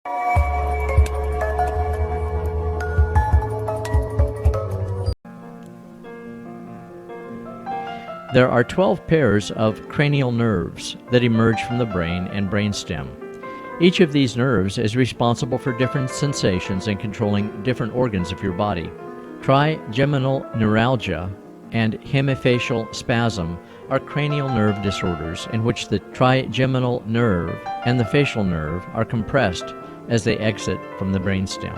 There are 12 pairs of cranial nerves that emerge from the brain and brainstem. Each of these nerves is responsible for different sensations and controlling different organs of your body. Trigeminal neuralgia and hemifacial spasm are cranial nerve disorders in which the trigeminal nerve and the facial nerve are compressed as they exit from the brainstem.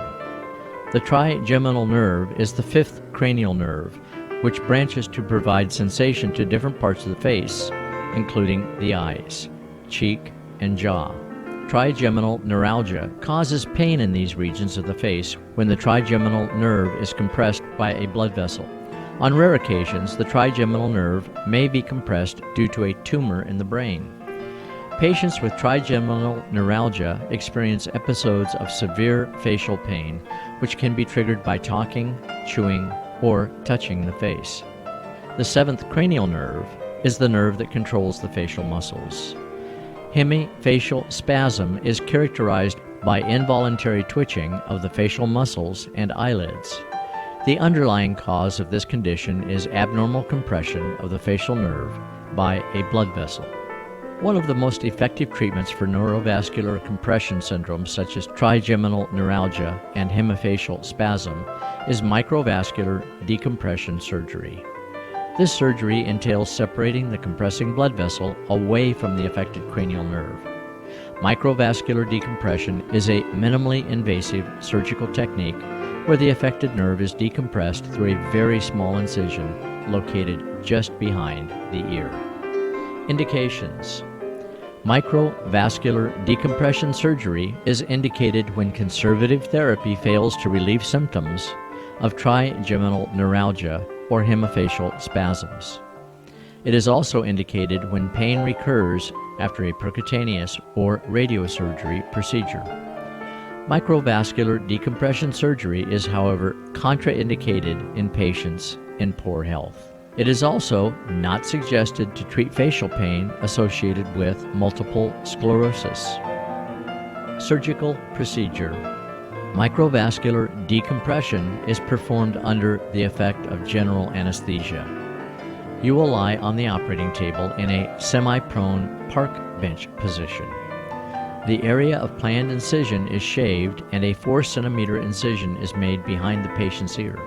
The trigeminal nerve is the fifth cranial nerve, which branches to provide sensation to different parts of the face, including the eyes, cheek, and jaw. Trigeminal neuralgia causes pain in these regions of the face when the trigeminal nerve is compressed by a blood vessel. On rare occasions, the trigeminal nerve may be compressed due to a tumor in the brain. Patients with trigeminal neuralgia experience episodes of severe facial pain, which can be triggered by talking, chewing, or touching the face. The seventh cranial nerve is the nerve that controls the facial muscles. Hemifacial spasm is characterized by involuntary twitching of the facial muscles and eyelids. The underlying cause of this condition is abnormal compression of the facial nerve by a blood vessel. One of the most effective treatments for neurovascular compression syndromes such as trigeminal neuralgia and hemifacial spasm is microvascular decompression surgery. This surgery entails separating the compressing blood vessel away from the affected cranial nerve. Microvascular decompression is a minimally invasive surgical technique where the affected nerve is decompressed through a very small incision located just behind the ear. Indications: microvascular decompression surgery is indicated when conservative therapy fails to relieve symptoms of trigeminal neuralgia or hemifacial spasms. It is also indicated when pain recurs after a percutaneous or radiosurgery procedure. Microvascular decompression surgery is, however, contraindicated in patients in poor health. It is also not suggested to treat facial pain associated with multiple sclerosis. Surgical procedure. Microvascular decompression is performed under the effect of general anesthesia. You will lie on the operating table in a semi-prone park bench position. The area of planned incision is shaved and a 4-centimeter incision is made behind the patient's ear.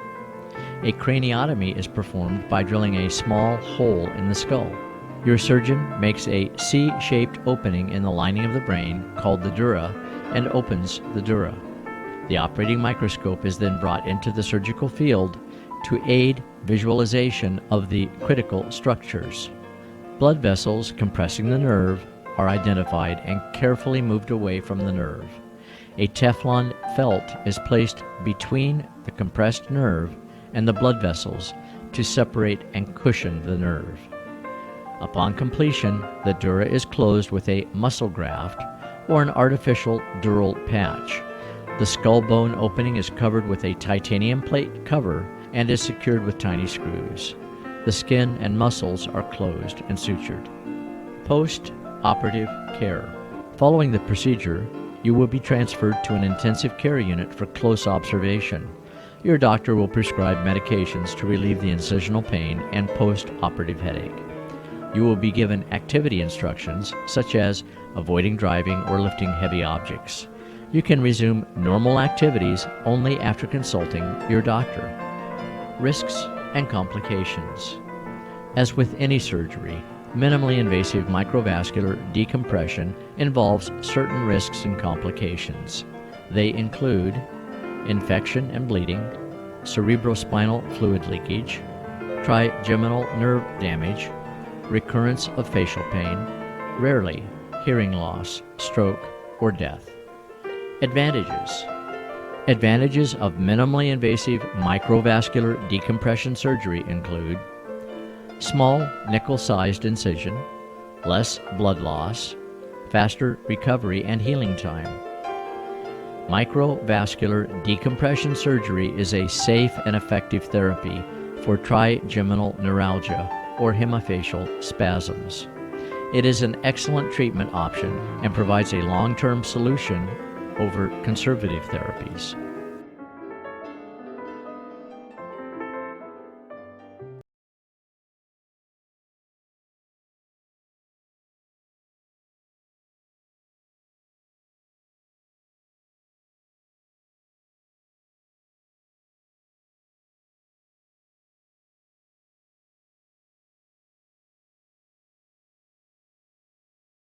A craniotomy is performed by drilling a small hole in the skull. Your surgeon makes a C-shaped opening in the lining of the brain called the dura and opens the dura. The operating microscope is then brought into the surgical field to aid visualization of the critical structures. Blood vessels compressing the nerve are identified and carefully moved away from the nerve. A Teflon felt is placed between the compressed nerve and the blood vessels to separate and cushion the nerve. Upon completion, the dura is closed with a muscle graft or an artificial dural patch. The skull bone opening is covered with a titanium plate cover and is secured with tiny screws. The skin and muscles are closed and sutured. Post-operative care. Following the procedure, you will be transferred to an intensive care unit for close observation. Your doctor will prescribe medications to relieve the incisional pain and post-operative headache. You will be given activity instructions, such as avoiding driving or lifting heavy objects. You can resume normal activities only after consulting your doctor. Risks and complications. As with any surgery, minimally invasive microvascular decompression involves certain risks and complications. They include infection and bleeding, cerebrospinal fluid leakage, trigeminal nerve damage, recurrence of facial pain, rarely hearing loss, stroke, or death. Advantages. Advantages of minimally invasive microvascular decompression surgery include small nickel-sized incision, less blood loss, faster recovery and healing time. Microvascular decompression surgery is a safe and effective therapy for trigeminal neuralgia or hemifacial spasms. It is an excellent treatment option and provides a long-term solution over conservative therapies.